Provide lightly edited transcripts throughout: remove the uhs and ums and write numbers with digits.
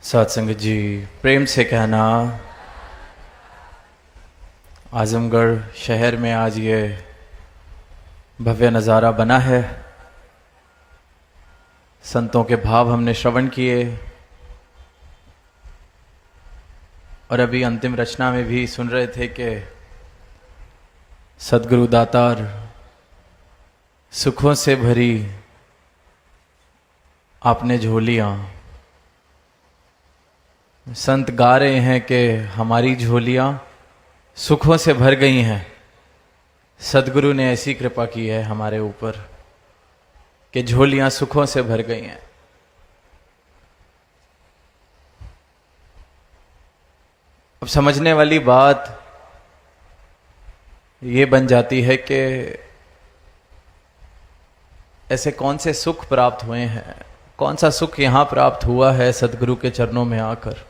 सत्संग जी, प्रेम से कहना, आजमगढ़ शहर में आज ये भव्य नज़ारा बना है। संतों के भाव हमने श्रवण किए और अभी अंतिम रचना में भी सुन रहे थे कि सद्गुरु दातार सुखों से भरी आपने झोलियाँ। संत गा रहे हैं कि हमारी झोलियाँ सुखों से भर गई हैं। सद्गुरु ने ऐसी कृपा की है हमारे ऊपर कि झोलियाँ सुखों से भर गई हैं। अब समझने वाली बात ये बन जाती है कि ऐसे कौन से सुख प्राप्त हुए हैं, कौन सा सुख यहाँ प्राप्त हुआ है सद्गुरु के चरणों में आकर।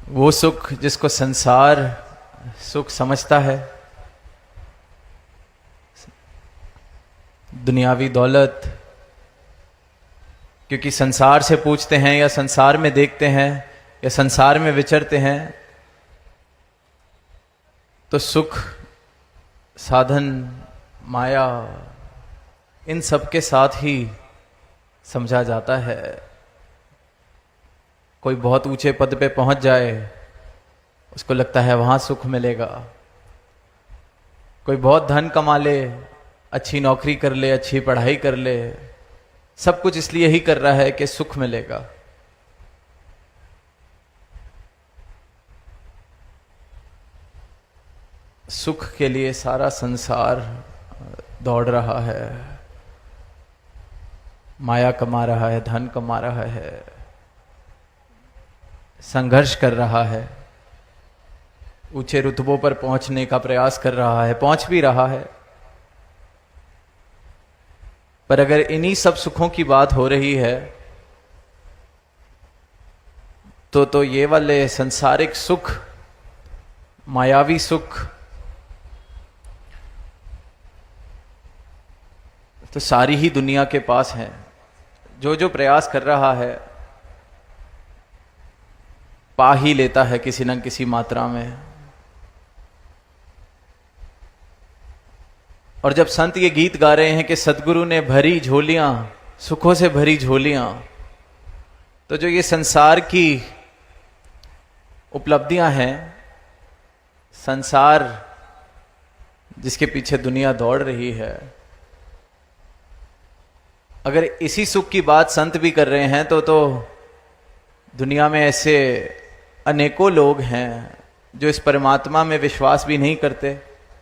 वो सुख जिसको संसार सुख समझता है, दुनियावी दौलत, क्योंकि संसार से पूछते हैं या संसार में देखते हैं या संसार में विचरते हैं तो सुख, साधन, माया, इन सब के साथ ही समझा जाता है। कोई बहुत ऊंचे पद पे पहुंच जाए, उसको लगता है वहां सुख मिलेगा। कोई बहुत धन कमा ले, अच्छी नौकरी कर ले, अच्छी पढ़ाई कर ले, सब कुछ इसलिए ही कर रहा है कि सुख मिलेगा। सुख के लिए सारा संसार दौड़ रहा है, माया कमा रहा है, धन कमा रहा है, संघर्ष कर रहा है, ऊंचे रुतबों पर पहुंचने का प्रयास कर रहा है, पहुंच भी रहा है। पर अगर इन्हीं सब सुखों की बात हो रही है तो ये वाले संसारिक सुख, मायावी सुख तो सारी ही दुनिया के पास है। जो जो प्रयास कर रहा है पा ही लेता है किसी न किसी मात्रा में। और जब संत ये गीत गा रहे हैं कि सद्गुरु ने भरी झोलियां, सुखों से भरी झोलियां, तो जो ये संसार की उपलब्धियां हैं, संसार जिसके पीछे दुनिया दौड़ रही है, अगर इसी सुख की बात संत भी कर रहे हैं तो दुनिया में ऐसे अनेकों लोग हैं जो इस परमात्मा में विश्वास भी नहीं करते,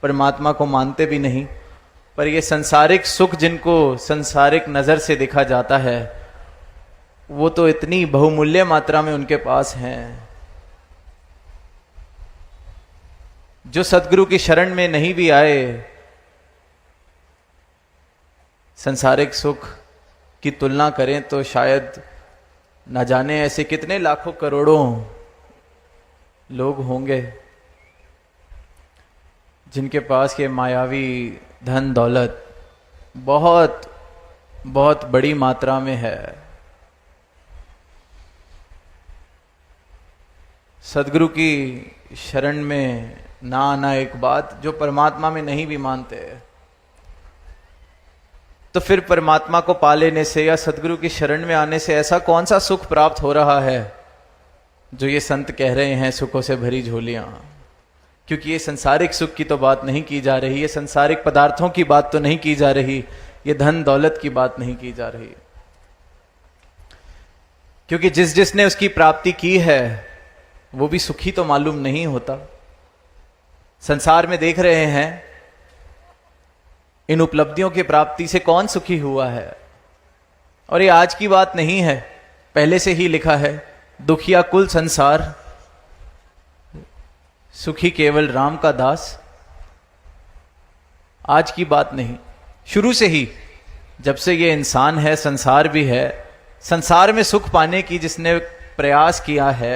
परमात्मा को मानते भी नहीं, पर ये संसारिक सुख जिनको संसारिक नजर से देखा जाता है वो तो इतनी बहुमूल्य मात्रा में उनके पास हैं। जो सद्गुरु की शरण में नहीं भी आए, संसारिक सुख की तुलना करें तो शायद न जाने ऐसे कितने लाखों करोड़ों लोग होंगे जिनके पास ये मायावी धन दौलत बहुत बहुत बड़ी मात्रा में है। सद्गुरु की शरण में ना आना एक बात, जो परमात्मा में नहीं भी मानते तो फिर परमात्मा को पा लेने से या सद्गुरु की शरण में आने से ऐसा कौन सा सुख प्राप्त हो रहा है जो ये संत कह रहे हैं सुखों से भरी झोलियां। क्योंकि ये संसारिक सुख की तो बात नहीं की जा रही, ये संसारिक पदार्थों की बात तो नहीं की जा रही, ये धन दौलत की बात नहीं की जा रही। क्योंकि जिसने उसकी प्राप्ति की है वो भी सुखी तो मालूम नहीं होता। संसार में देख रहे हैं इन उपलब्धियों की प्राप्ति से कौन सुखी हुआ है। और ये आज की बात नहीं है, पहले से ही लिखा है, दुखिया कुल संसार, सुखी केवल राम का दास। आज की बात नहीं, शुरू से ही जब से ये इंसान है, संसार भी है, संसार में सुख पाने की जिसने प्रयास किया है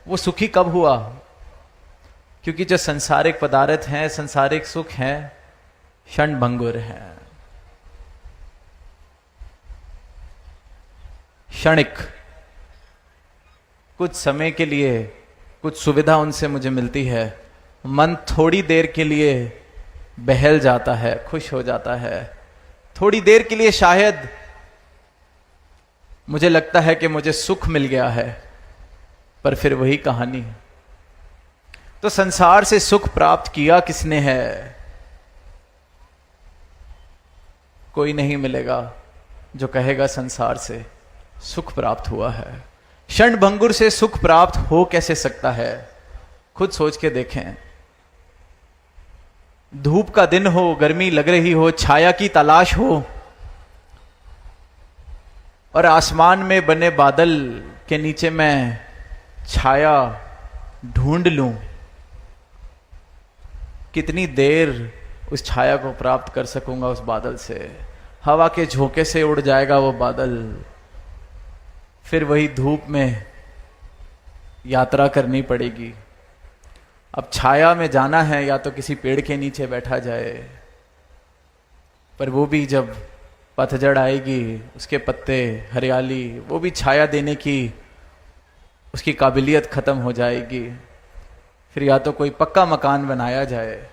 वो सुखी कब हुआ। क्योंकि जो संसारिक पदार्थ हैं, संसारिक सुख हैं, क्षण भंगुर हैं। क्षणिक, कुछ समय के लिए कुछ सुविधा उनसे मुझे मिलती है, मन थोड़ी देर के लिए बहल जाता है, खुश हो जाता है, थोड़ी देर के लिए शायद मुझे लगता है कि मुझे सुख मिल गया है, पर फिर वही कहानी। तो संसार से सुख प्राप्त किया किसने है? कोई नहीं मिलेगा जो कहेगा संसार से सुख प्राप्त हुआ है। क्षणभंगुर से सुख प्राप्त हो कैसे सकता है? खुद सोच के देखें। धूप का दिन हो, गर्मी लग रही हो, छाया की तलाश हो, और आसमान में बने बादल के नीचे मैं छाया ढूंढ लूं, कितनी देर उस छाया को प्राप्त कर सकूंगा उस बादल से? हवा के झोंके से उड़ जाएगा वो बादल, फिर वही धूप में यात्रा करनी पड़ेगी। अब छाया में जाना है या तो किसी पेड़ के नीचे बैठा जाए, पर वो भी जब पतझड़ आएगी, उसके पत्ते, हरियाली, वो भी छाया देने की उसकी काबिलियत खत्म हो जाएगी। फिर या तो कोई पक्का मकान बनाया जाए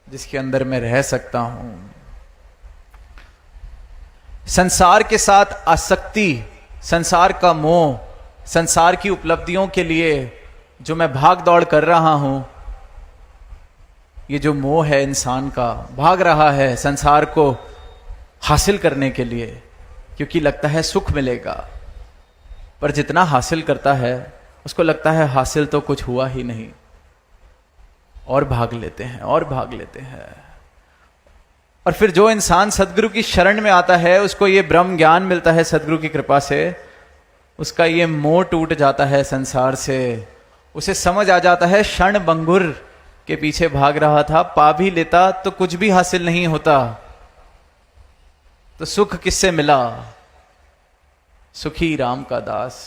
जिसके अंदर मैं रह सकता हूं। संसार के साथ आसक्ति, संसार का मोह, संसार की उपलब्धियों के लिए जो मैं भाग दौड़ कर रहा हूं, ये जो मोह है इंसान का, भाग रहा है संसार को हासिल करने के लिए, क्योंकि लगता है सुख मिलेगा। पर जितना हासिल करता है उसको लगता है हासिल तो कुछ हुआ ही नहीं, और भाग लेते हैं और भाग लेते हैं। और फिर जो इंसान सदगुरु की शरण में आता है, उसको ये ब्रह्म ज्ञान मिलता है सदगुरु की कृपा से, उसका ये मोह टूट जाता है संसार से। उसे समझ आ जाता है क्षणभंगुर के पीछे भाग रहा था, पा भी लेता तो कुछ भी हासिल नहीं होता, तो सुख किससे मिला? सुखी राम का दास।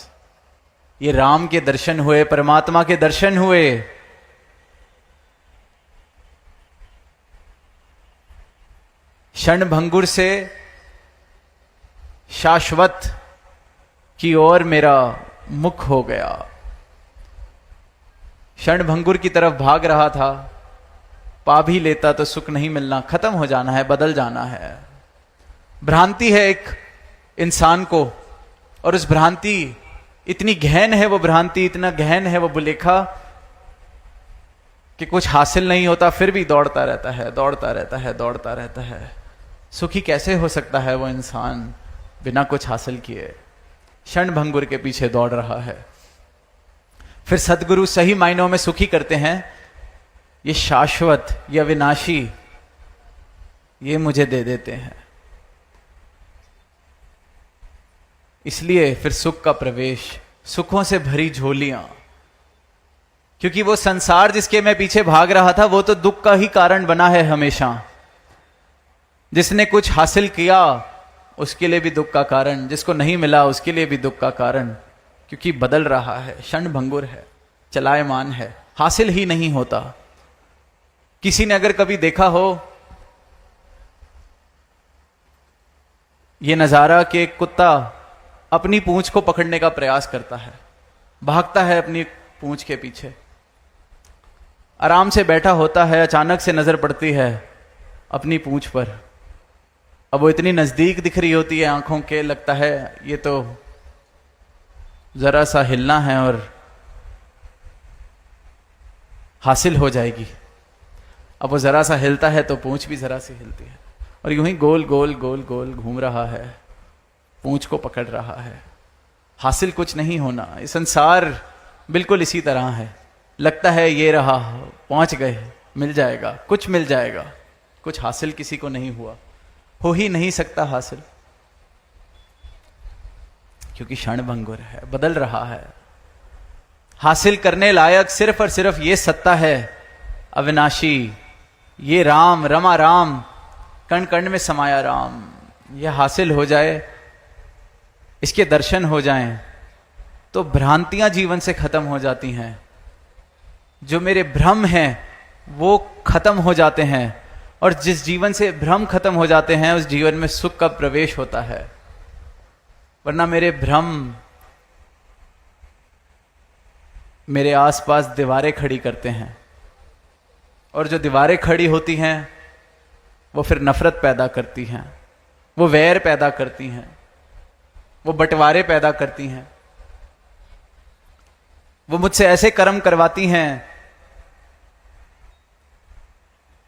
ये राम के दर्शन हुए, परमात्मा के दर्शन हुए। क्षणभंगुर से शाश्वत की ओर मेरा मुख हो गया। क्षणभंगुर की तरफ भाग रहा था, पा भी लेता तो सुख नहीं मिलना, खत्म हो जाना है, बदल जाना है। भ्रांति है एक इंसान को, और उस भ्रांति इतनी गहन है, वो भ्रांति इतना गहन है, वो बुलेखा कि कुछ हासिल नहीं होता, फिर भी दौड़ता रहता है, दौड़ता रहता है, दौड़ता रहता है। सुखी कैसे हो सकता है वो इंसान बिना कुछ हासिल किए? क्षणभंगुर के पीछे दौड़ रहा है। फिर सदगुरु सही मायनों में सुखी करते हैं। ये शाश्वत, ये अविनाशी, ये मुझे दे देते हैं। इसलिए फिर सुख का प्रवेश, सुखों से भरी झोलियां, क्योंकि वो संसार जिसके मैं पीछे भाग रहा था, वो तो दुख का ही कारण बना है हमेशा। जिसने कुछ हासिल किया उसके लिए भी दुख का कारण, जिसको नहीं मिला उसके लिए भी दुख का कारण, क्योंकि बदल रहा है, क्षणभंगुर है, चलायमान है, हासिल ही नहीं होता। किसी ने अगर कभी देखा हो ये नजारा कि एक कुत्ता अपनी पूंछ को पकड़ने का प्रयास करता है, भागता है अपनी पूंछ के पीछे, आराम से बैठा होता है, अचानक से नजर पड़ती है अपनी पूंछ पर। अब वो इतनी नजदीक दिख रही होती है आंखों के, लगता है ये तो जरा सा हिलना है और हासिल हो जाएगी। अब वो जरा सा हिलता है तो पूंछ भी जरा सी हिलती है, और यूं ही गोल गोल गोल गोल घूम रहा है, पूंछ को पकड़ रहा है। हासिल कुछ नहीं होना। ये संसार बिल्कुल इसी तरह है। लगता है ये रहा, पहुंच गए, मिल जाएगा, कुछ मिल जाएगा, कुछ हासिल किसी को नहीं हुआ, हो ही नहीं सकता हासिल, क्योंकि क्षणभंगुर है, बदल रहा है। हासिल करने लायक सिर्फ और सिर्फ ये सत्ता है अविनाशी, ये राम, रमा राम, कण कण में समाया राम। ये हासिल हो जाए, इसके दर्शन हो जाएं, तो भ्रांतियां जीवन से खत्म हो जाती हैं। जो मेरे भ्रम हैं वो खत्म हो जाते हैं, और जिस जीवन से भ्रम खत्म हो जाते हैं उस जीवन में सुख का प्रवेश होता है। वरना मेरे भ्रम मेरे आसपास दीवारें खड़ी करते हैं, और जो दीवारें खड़ी होती हैं वो फिर नफरत पैदा करती हैं, वो वैर पैदा करती हैं, वो बंटवारे पैदा करती हैं, वो मुझसे ऐसे कर्म करवाती हैं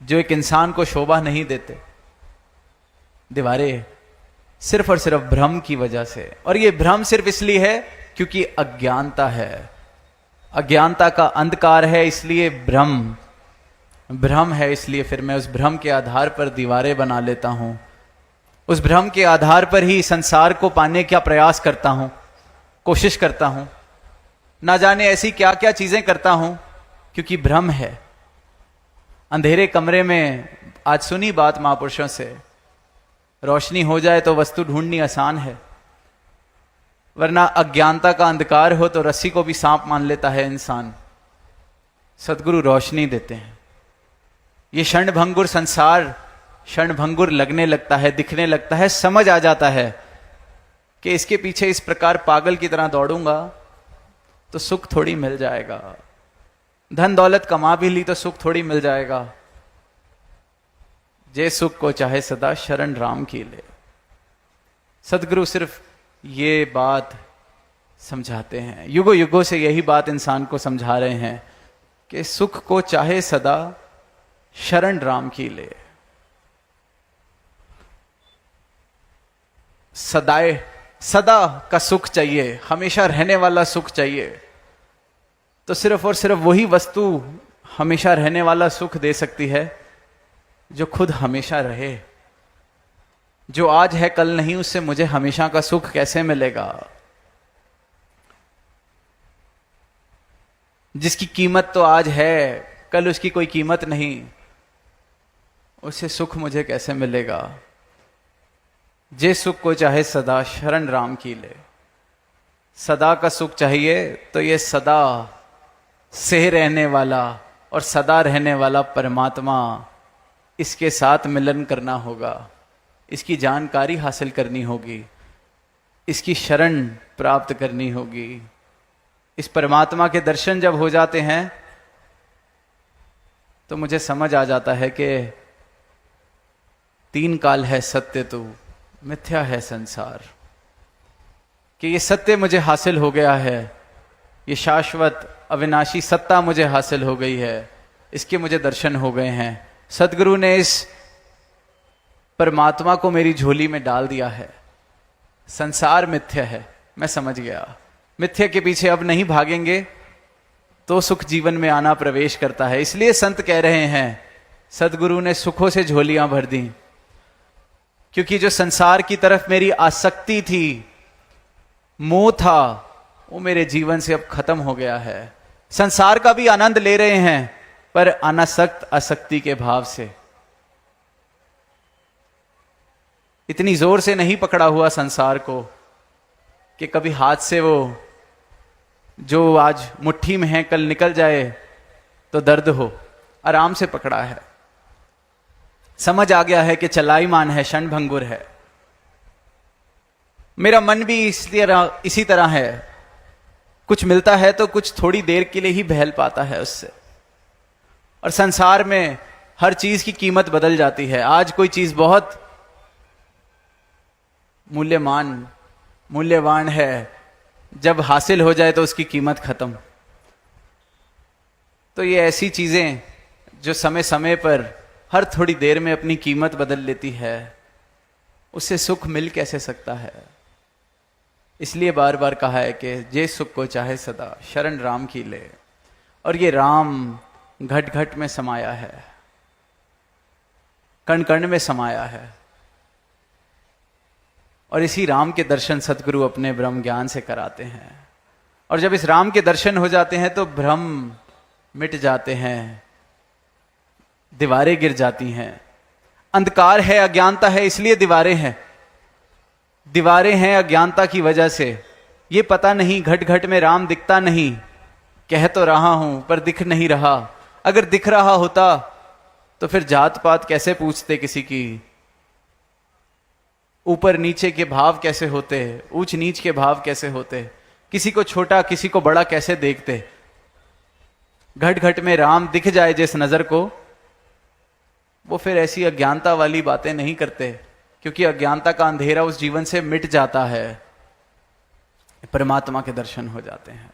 जो एक इंसान को शोभा नहीं देते। दीवारें सिर्फ और सिर्फ भ्रम की वजह से, और ये भ्रम सिर्फ इसलिए है क्योंकि अज्ञानता है, अज्ञानता का अंधकार है, इसलिए भ्रम है, इसलिए फिर मैं उस भ्रम के आधार पर दीवारें बना लेता हूं, उस भ्रम के आधार पर ही संसार को पाने का प्रयास करता हूं, कोशिश करता हूं, ना जाने ऐसी क्या क्या चीजें करता हूं, क्योंकि भ्रम है। अंधेरे कमरे में, आज सुनी बात महापुरुषों से, रोशनी हो जाए तो वस्तु ढूंढनी आसान है, वरना अज्ञानता का अंधकार हो तो रस्सी को भी सांप मान लेता है इंसान। सदगुरु रोशनी देते हैं। ये क्षणभंगुर संसार क्षणभंगुर लगने लगता है, दिखने लगता है, समझ आ जाता है कि इसके पीछे इस प्रकार पागल की तरह दौड़ूंगा तो सुख थोड़ी मिल जाएगा, धन दौलत कमा भी ली तो सुख थोड़ी मिल जाएगा। जे सुख को चाहे सदा शरण राम की ले। सदगुरु सिर्फ ये बात समझाते हैं, युगों युगों से यही बात इंसान को समझा रहे हैं कि सुख को चाहे सदा शरण राम की ले। सदा का सुख चाहिए, हमेशा रहने वाला सुख चाहिए, तो सिर्फ और सिर्फ वही वस्तु हमेशा रहने वाला सुख दे सकती है जो खुद हमेशा रहे। जो आज है कल नहीं, उससे मुझे हमेशा का सुख कैसे मिलेगा? जिसकी कीमत तो आज है, कल उसकी कोई कीमत नहीं, उससे सुख मुझे कैसे मिलेगा? जे सुख को चाहे सदा शरण राम की ले। सदा का सुख चाहिए तो ये सदा से रहने वाला और सदा रहने वाला परमात्मा, इसके साथ मिलन करना होगा, इसकी जानकारी हासिल करनी होगी, इसकी शरण प्राप्त करनी होगी। इस परमात्मा के दर्शन जब हो जाते हैं तो मुझे समझ आ जाता है कि तीन काल है सत्य तू, मिथ्या है संसार। कि ये सत्य मुझे हासिल हो गया है, ये शाश्वत अविनाशी सत्ता मुझे हासिल हो गई है, इसके मुझे दर्शन हो गए हैं। सदगुरु ने इस परमात्मा को मेरी झोली में डाल दिया है। संसार मिथ्या है, मैं समझ गया। मिथ्या के पीछे अब नहीं भागेंगे तो सुख जीवन में आना प्रवेश करता है। इसलिए संत कह रहे हैं, सदगुरु ने सुखों से झोलियां भर दी, क्योंकि जो संसार की तरफ मेरी आसक्ति थी, मोह था, वो मेरे जीवन से अब खत्म हो गया है। संसार का भी आनंद ले रहे हैं, पर अनासक्त आसक्ति के भाव से। इतनी जोर से नहीं पकड़ा हुआ संसार को कि कभी हाथ से वो जो आज मुट्ठी में है कल निकल जाए तो दर्द हो। आराम से पकड़ा है, समझ आ गया है कि चलाईमान है, क्षणभंगुर है। मेरा मन भी इसी तरह है, कुछ मिलता है तो कुछ थोड़ी देर के लिए ही बहल पाता है उससे। और संसार में हर चीज की कीमत बदल जाती है। आज कोई चीज बहुत मूल्यवान है, जब हासिल हो जाए तो उसकी कीमत खत्म। तो ये ऐसी चीजें जो समय समय पर हर थोड़ी देर में अपनी कीमत बदल लेती है, उससे सुख मिल कैसे सकता है? इसलिए बार बार कहा है कि जे सुख को चाहे सदा शरण राम की ले। और ये राम घट घट में समाया है, कण कण में समाया है। और इसी राम के दर्शन सदगुरु अपने ब्रह्म ज्ञान से कराते हैं। और जब इस राम के दर्शन हो जाते हैं तो भ्रम मिट जाते हैं, दीवारें गिर जाती हैं। अंधकार है, अज्ञानता है, इसलिए दीवारें हैं। दीवारें हैं अज्ञानता की वजह से। ये पता नहीं, घट घट में राम दिखता नहीं, कह तो रहा हूं पर दिख नहीं रहा। अगर दिख रहा होता तो फिर जात पात कैसे पूछते किसी की, ऊपर नीचे के भाव कैसे होते, ऊंच नीच के भाव कैसे होते, किसी को छोटा किसी को बड़ा कैसे देखते। घट घट में राम दिख जाए जिस नजर को, वो फिर ऐसी अज्ञानता वाली बातें नहीं करते, क्योंकि अज्ञानता का अंधेरा उस जीवन से मिट जाता है, परमात्मा के दर्शन हो जाते हैं।